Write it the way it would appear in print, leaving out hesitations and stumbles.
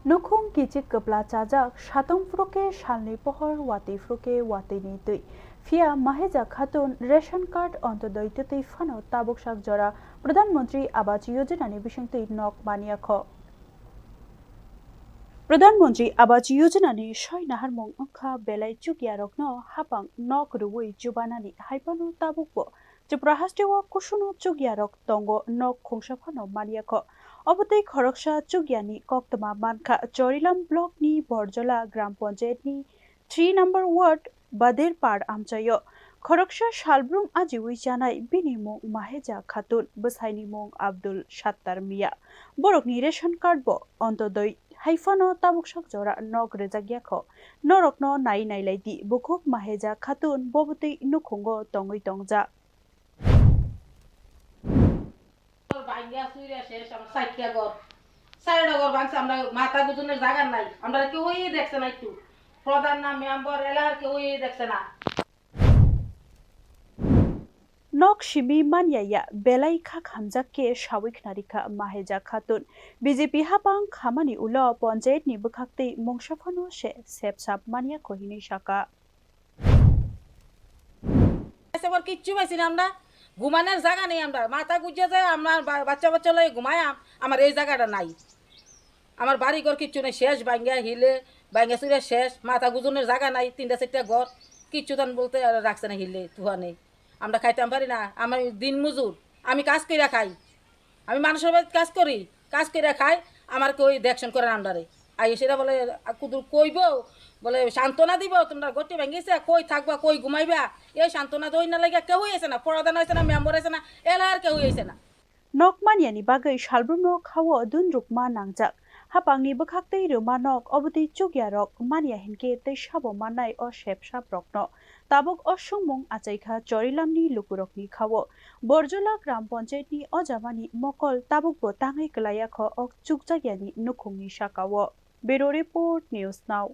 Nukhung Kichik kwpla chajak satong fruke salni pohor wati fruke wati ni tui. Fia Maheja Khatun ration card Antyodaya তুই ফানো তাবুক শাক জরা প্রধানমন্ত্রী আবাস যোজনা নি বিশংতি নক মানিয়াখো প্রধানমন্ত্রী আবাস যোজনা নি 6 নাহার মং অংখা বেলাই চুকিয়া রকন হাপাং নক রুই জুবানানি হাইপানো তাবুকবো Tripura hastewa kusuno chugya rok tongo nok khongsa phano maniakho obotei khoroksa chugyani koktama mankha chorilam block ni borjola gram panchayat ni 3 number ward bader par amchayo khoroksa shalbrum ajiwi janai bini mong Maheja Khatun bwsaini mong Abdul Sattar Mia borokni ration card bo ontodoi haifano tabuksak jora nok rejagyakho norokno nai nailai bukhuk Maheja Khatun bobotei nukhungo tongwi tongja ভাঙ্গা সুইরা শেষ আমার সাইটটা ঘর সাইডটা ঘর ভাঙছে আমরা মাথা গুজনের জায়গা নাই আমরা কেউই দেখছে না একটু প্রধান না মেম্বার এলাকার কেউই দেখছে না Nok Shibi Manyaya Belai Khak Hamjake Shawik Narika Maheja Khatun BJP Hapang Khamani Ulo Panchayat ni bwkhaktwi mungsaphano she sepsap mania kohini shaka এসব কিচ্ছু পাইছি না আমরা ঘুমানোর জায়গা নেই আমরা মাথা গুজে যায় আমার বাচ্চা বাচ্চা লয়ে ঘুমায়াম আমার এই জায়গাটা নাই আমার বাড়ি ঘর কিচ্ছু নেই শেষ ভাঙ্গা হিলে ভাঙ্গা চুরে শেষ মাথা গুজনের জায়গা নাই 3টা 4টা ঘর কিচ্ছু তান বলতে রাখছে না হিলে তুহা নেই আমরা খাইতাম পারি না আমার দিন মজুর আমি কাজ কইরা খাই আমি মানুষের বাড়িতে কাজ কইরা খাই আমার কই দেখশন করেন আন্ডারে আই সেটা বলে কুদুর কইব বলে সান্ত্বনা দিব তোমরা গটি ভাঙিছে কই থাকবা কই ঘুমাইবা এই সান্ত্বনা দই না লাগে কেউ হইছে না প্রধান হইছে না মেম্বার হইছে না এলার কেউ হইছে না Nok Manyani bagai shalbrum nok khawo dun rukma nangjak Haphangni bwkhaktwi rwma nok obotei chugya rok mania hinke tei sabo manai o sepsap rokno tabuk o sungmung achaikha chorilamni lukurokni khawo borjola gram panchayat ni ojamani mokol tabuk bo tangai klaya kho ok chukjagyani nukhungni sakao Bureau Report News Now